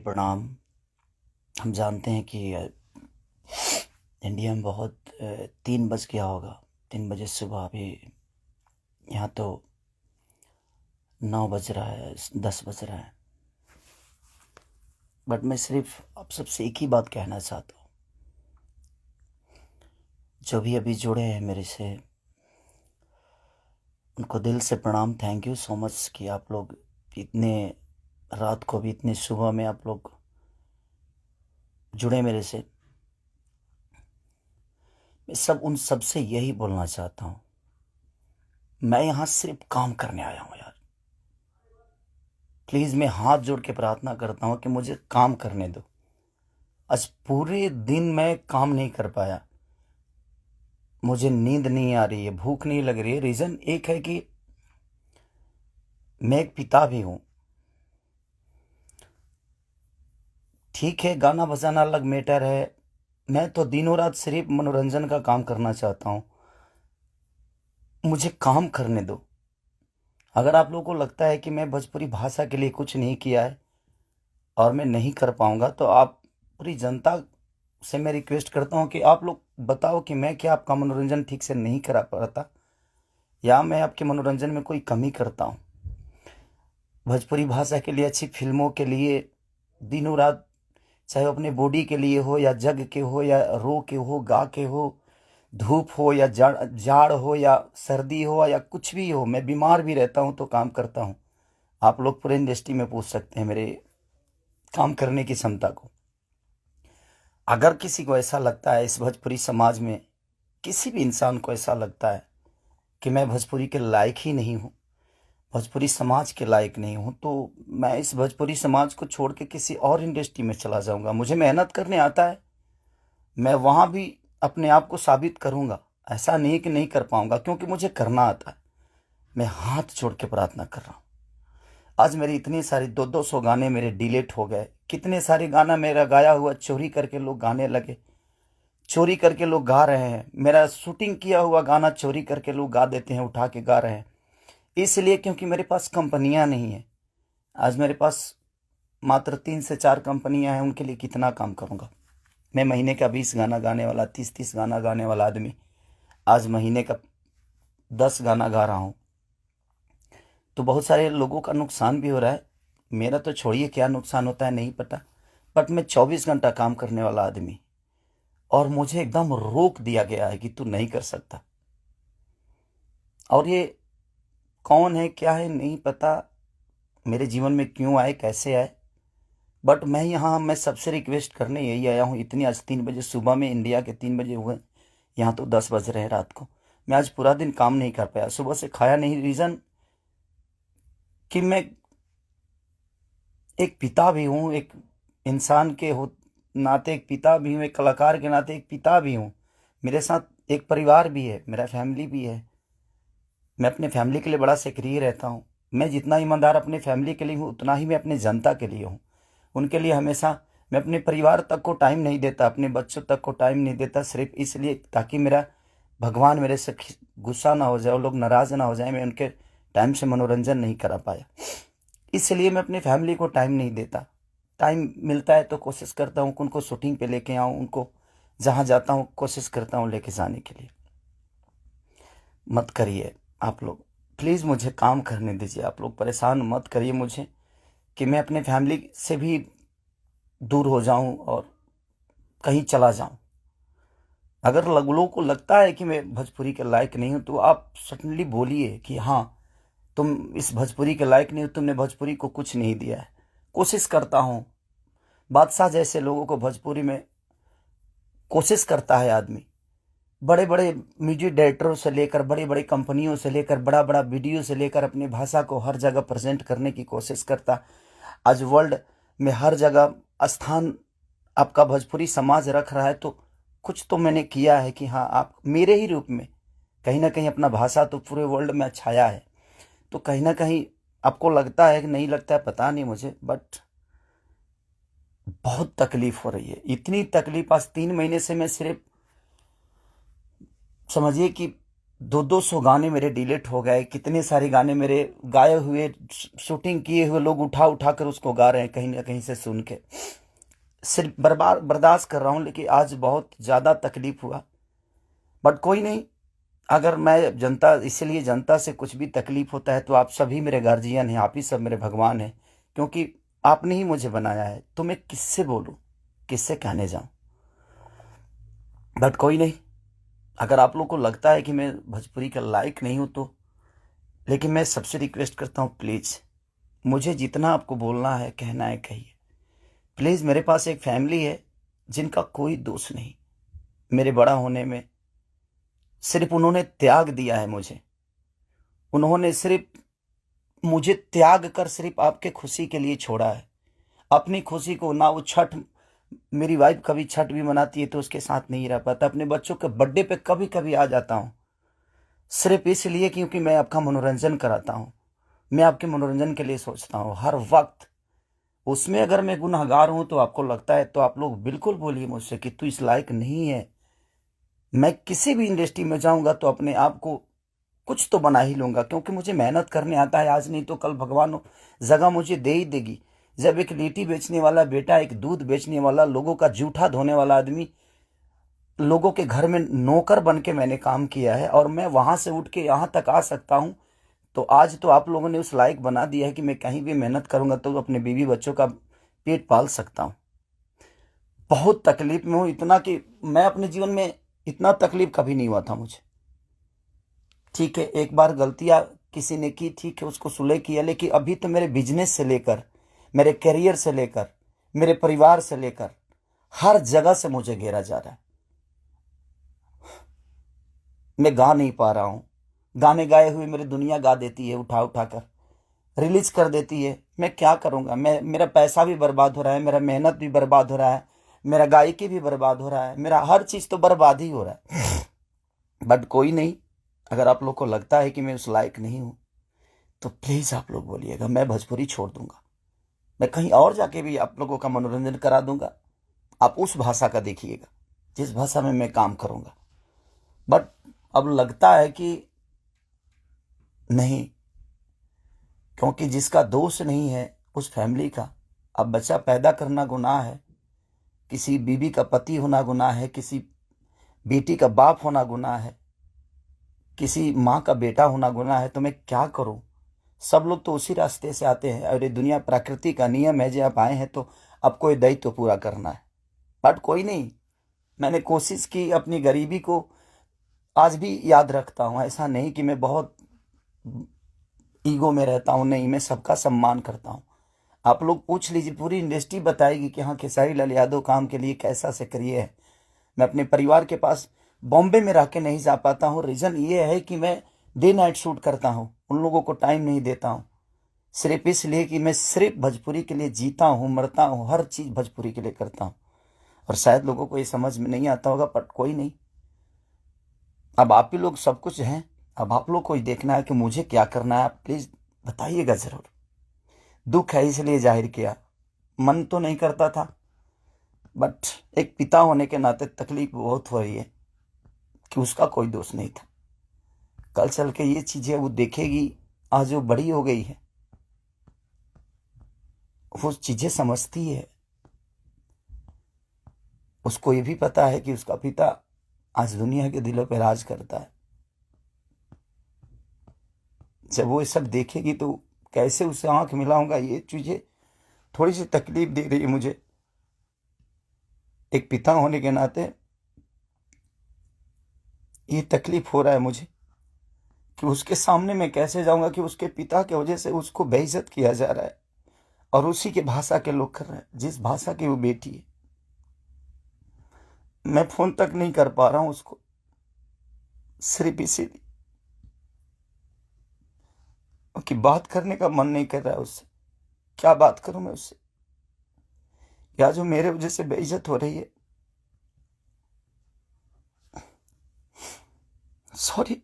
प्रणाम। हम जानते हैं कि इंडिया में बहुत 3 बज गया होगा। 3 बजे सुबह। अभी यहाँ तो 9 बज रहा है, 10 बज रहा है। बट मैं सिर्फ आप सबसे एक ही बात कहना चाहता हूँ। जो भी अभी जुड़े हैं मेरे से, उनको दिल से प्रणाम। थैंक यू सो मच कि आप लोग इतने रात को भी, इतने सुबह में आप लोग जुड़े मेरे से। मैं उन सब से यही बोलना चाहता हूँ, मैं यहाँ सिर्फ काम करने आया हूँ यार। प्लीज़ मैं हाथ जोड़ के प्रार्थना करता हूँ कि मुझे काम करने दो। आज पूरे दिन मैं काम नहीं कर पाया। मुझे नींद नहीं आ रही है, भूख नहीं लग रही है। रीज़न एक है कि मैं एक पिता भी हूँ। ठीक है, गाना बजाना अलग मैटर है। मैं तो दिनों रात सिर्फ मनोरंजन का काम करना चाहता हूँ। मुझे काम करने दो। अगर आप लोगों को लगता है कि मैं भोजपुरी भाषा के लिए कुछ नहीं किया है और मैं नहीं कर पाऊंगा, तो आप पूरी जनता से मैं रिक्वेस्ट करता हूं कि आप लोग बताओ कि मैं क्या आपका मनोरंजन ठीक से नहीं करा पाता, या मैं आपके मनोरंजन में कोई कमी करता हूं। भोजपुरी भाषा के लिए, अच्छी फिल्मों के लिए दिनों रात, चाहे वो अपने बॉडी के लिए हो या जग के हो या रो के हो, गा के हो, धूप हो या जाड़ जाड़ हो या सर्दी हो या कुछ भी हो, मैं बीमार भी रहता हूं तो काम करता हूं। आप लोग पूरे इंडस्ट्री में पूछ सकते हैं मेरे काम करने की क्षमता को। अगर किसी को ऐसा लगता है, इस भोजपुरी समाज में किसी भी इंसान को ऐसा लगता है कि मैं भोजपुरी के लायक ही नहीं हूँ, भोजपुरी समाज के लायक नहीं हूँ, तो मैं इस भोजपुरी समाज को छोड़ के किसी और इंडस्ट्री में चला जाऊंगा। मुझे मेहनत करने आता है, मैं वहां भी अपने आप को साबित करूंगा। ऐसा नहीं कि नहीं कर पाऊंगा, क्योंकि मुझे करना आता है। मैं हाथ जोड़ के प्रार्थना कर रहा हूँ। आज मेरी इतनी सारी 200 गाने मेरे डिलीट हो गए। कितने सारे गाना मेरा गाया हुआ चोरी करके लोग गाने लगे, चोरी करके लोग गा रहे हैं। मेरा शूटिंग किया हुआ गाना चोरी करके लोग गा देते हैं, उठा के गा रहे हैं। इसलिए क्योंकि मेरे पास कंपनियां नहीं है। आज मेरे पास मात्र 3 से 4 कंपनियां हैं, उनके लिए कितना काम करूंगा मैं। महीने का 20 गाना गाने वाला, 30 गाना गाने वाला आदमी आज महीने का 10 गाना गा रहा हूं। तो बहुत सारे लोगों का नुकसान भी हो रहा है। मेरा तो छोड़िए, क्या नुकसान होता है नहीं पता। बट मैं 24 घंटा काम करने वाला आदमी, और मुझे एकदम रोक दिया गया है कि तू नहीं कर सकता। और ये कौन है, क्या है, नहीं पता। मेरे जीवन में क्यों आए, कैसे आए। बट मैं सबसे रिक्वेस्ट करने यही आया हूँ। इतनी आज 3 बजे सुबह में, इंडिया के 3 बजे हुए, यहाँ तो 10 बज रहे हैं रात को। मैं आज पूरा दिन काम नहीं कर पाया, सुबह से खाया नहीं। रीज़न कि मैं एक पिता भी हूँ, एक इंसान के हो नाते एक पिता भी हूँ, एक कलाकार के नाते एक पिता भी हूँ। मेरे साथ एक परिवार भी है, मेरा फैमिली भी है। मैं अपने फैमिली के लिए बड़ा सक्रिय रहता हूँ। मैं जितना ईमानदार अपने फैमिली के लिए हूँ, उतना ही मैं अपने जनता के लिए हूँ। उनके लिए हमेशा मैं अपने परिवार तक को टाइम नहीं देता, अपने बच्चों तक को टाइम नहीं देता, सिर्फ इसलिए ताकि मेरा भगवान मेरे से गुस्सा ना हो जाए, वो लोग नाराज़ ना हो जाए, मैं उनके टाइम से मनोरंजन नहीं करा पाया। इसलिए मैं अपनी फैमिली को टाइम नहीं देता। टाइम मिलता है तो कोशिश करता हूँ कि उनको शूटिंग पे लेके आऊँ, उनको जहाँ जाता हूँ कोशिश करता हूँ लेके जाने के लिए। मत करिए आप लोग, प्लीज़ मुझे काम करने दीजिए। आप लोग परेशान मत करिए मुझे कि मैं अपने फैमिली से भी दूर हो जाऊं और कहीं चला जाऊं। अगर लोगों को लगता है कि मैं भोजपुरी के लायक नहीं हूं, तो आप सडनली बोलिए कि हाँ, तुम इस भोजपुरी के लायक नहीं हो, तुमने भोजपुरी को कुछ नहीं दिया है। कोशिश करता हूं। बादशाह जैसे लोगों को भोजपुरी में कोशिश करता है आदमी। बड़े बड़े म्यूजिक डायरेक्टरों से लेकर, बड़ी बड़ी कंपनियों से लेकर, बड़ा बड़ा वीडियो से लेकर अपनी भाषा को हर जगह प्रेजेंट करने की कोशिश करता। आज वर्ल्ड में हर जगह स्थान आपका भोजपुरी समाज रख रहा है, तो कुछ तो मैंने किया है कि हाँ, आप मेरे ही रूप में कहीं ना कहीं अपना भाषा तो पूरे वर्ल्ड में छाया है। तो कहीं ना कहीं आपको लगता है कि नहीं लगता है, पता नहीं मुझे, बट बहुत तकलीफ हो रही है। इतनी तकलीफ आज 3 महीने से मैं सिर्फ समझिए कि 200 गाने मेरे डिलीट हो गए, कितने सारे गाने मेरे गाए हुए, शूटिंग किए हुए लोग उठा उठा कर उसको गा रहे हैं कहीं ना कहीं से सुन के। सिर्फ बर्बाद बर्दाश्त कर रहा हूँ, लेकिन आज बहुत ज़्यादा तकलीफ हुआ। बट कोई नहीं, अगर मैं जनता, इसीलिए जनता से कुछ भी तकलीफ होता है तो आप सभी मेरे गार्जियन हैं, आप ही सब मेरे भगवान हैं, क्योंकि आपने ही मुझे बनाया है। तो मैं किससे बोलूं, किससे कहने जाऊं। बट कोई नहीं, अगर आप लोग को लगता है कि मैं भोजपुरी का लायक नहीं हूं तो, लेकिन मैं सबसे रिक्वेस्ट करता हूं, प्लीज़ मुझे जितना आपको बोलना है, कहना है, कहिए प्लीज़। मेरे पास एक फैमिली है जिनका कोई दोष नहीं मेरे बड़ा होने में। सिर्फ उन्होंने त्याग दिया है मुझे, उन्होंने सिर्फ मुझे त्याग कर सिर्फ आपके खुशी के लिए छोड़ा है। अपनी खुशी को ना, वो छठ, मेरी वाइफ कभी छठ भी मनाती है तो उसके साथ नहीं रह पाता। अपने बच्चों के बर्थडे पे कभी कभी आ जाता हूँ, सिर्फ इसलिए क्योंकि मैं आपका मनोरंजन कराता हूँ, मैं आपके मनोरंजन के लिए सोचता हूँ हर वक्त। उसमें अगर मैं गुनहगार हूं तो आपको लगता है तो आप लोग बिल्कुल बोलिए मुझसे कि तू इस लायक नहीं है। मैं किसी भी इंडस्ट्री में जाऊंगा तो अपने आप को कुछ तो बना ही लूंगा, क्योंकि मुझे मेहनत करने आता है। आज नहीं तो कल भगवान जगह मुझे दे ही देगी। जब एक लिट्टी बेचने वाला बेटा, एक दूध बेचने वाला, लोगों का जूठा धोने वाला आदमी, लोगों के घर में नौकर बन के मैंने काम किया है, और मैं वहां से उठ के यहाँ तक आ सकता हूँ, तो आज तो आप लोगों ने उस लायक बना दिया है कि मैं कहीं भी मेहनत करूंगा तो अपने बीवी बच्चों का पेट पाल सकता हूँ। बहुत तकलीफ में हूँ, इतना कि मैं अपने जीवन में इतना तकलीफ कभी नहीं हुआ था मुझे। ठीक है, एक बार गलतियां किसी ने की, ठीक है, उसको सुलह किया, लेकिन अभी तो मेरे बिजनेस से लेकर, मेरे करियर से लेकर, मेरे परिवार से लेकर हर जगह से मुझे घेरा जा रहा है। मैं गा नहीं पा रहा हूं। गाने गाए हुए मेरी दुनिया गा देती है, उठा उठा कर रिलीज कर देती है। मैं क्या करूंगा, मेरा पैसा भी बर्बाद हो रहा है, मेरा मेहनत भी बर्बाद हो रहा है, मेरा गायकी भी बर्बाद हो रहा है, मेरा हर चीज तो बर्बाद ही हो रहा है। बट कोई नहीं, अगर आप लोग को लगता है कि मैं उस लायक नहीं हूं तो प्लीज आप लोग बोलिएगा, मैं भोजपुरी छोड़ दूंगा। मैं कहीं और जाके भी आप लोगों का मनोरंजन करा दूंगा। आप उस भाषा का देखिएगा जिस भाषा में मैं काम करूंगा। बट अब लगता है कि नहीं, क्योंकि जिसका दोष नहीं है उस फैमिली का, अब बच्चा पैदा करना गुनाह है, किसी बीबी का पति होना गुनाह है, किसी बेटी का बाप होना गुनाह है, किसी माँ का बेटा होना गुनाह है, तो मैं क्या करूं। सब लोग तो उसी रास्ते से आते हैं, और ये दुनिया प्रकृति का नियम है, जो आप आए हैं तो आपको ये दायित्व तो पूरा करना है। बट कोई नहीं, मैंने कोशिश की, अपनी गरीबी को आज भी याद रखता हूं। ऐसा नहीं कि मैं बहुत ईगो में रहता हूं, नहीं, मैं सबका सम्मान करता हूं। आप लोग पूछ लीजिए, पूरी इंडस्ट्री बताएगी कि हाँ, खेसारी लाल यादव काम के लिए कैसा से करिए है। मैं अपने परिवार के पास बॉम्बे में रह के नहीं जा पाता हूँ। रीज़न ये है कि मैं डे नाइट शूट करता हूँ, उन लोगों को टाइम नहीं देता हूँ, सिर्फ इसलिए कि मैं सिर्फ भोजपुरी के लिए जीता हूँ, मरता हूँ, हर चीज़ भोजपुरी के लिए करता हूँ। और शायद लोगों को ये समझ में नहीं आता होगा, बट कोई नहीं, अब आप ही लोग सब कुछ हैं। अब आप लोग को ही देखना है कि मुझे क्या करना है। आप प्लीज़ बताइएगा ज़रूर। दुख है इसलिए जाहिर किया, मन तो नहीं करता था, बट एक पिता होने के नाते तकलीफ बहुत हो रही है कि उसका कोई दोष नहीं था। कल चल के ये चीजें वो देखेगी, आज वो बड़ी हो गई है, वो चीजें समझती है। उसको ये भी पता है कि उसका पिता आज दुनिया के दिलों पर राज करता है। जब वो ये सब देखेगी तो कैसे उससे आंख मिलाऊंगा, ये चीजें थोड़ी सी तकलीफ दे रही है मुझे। एक पिता होने के नाते ये तकलीफ हो रहा है मुझे कि उसके सामने मैं कैसे जाऊंगा कि उसके पिता की वजह से उसको बेइज्जत किया जा रहा है, और उसी के भाषा के लोग कर रहे हैं जिस भाषा की वो बेटी है। मैं फोन तक नहीं कर पा रहा हूं उसको, सिर्फ इसीलिए कि बात करने का मन नहीं कर रहा है उससे। क्या बात करूं मैं उससे, या जो मेरे वजह से बेइज्जत हो रही है। सॉरी।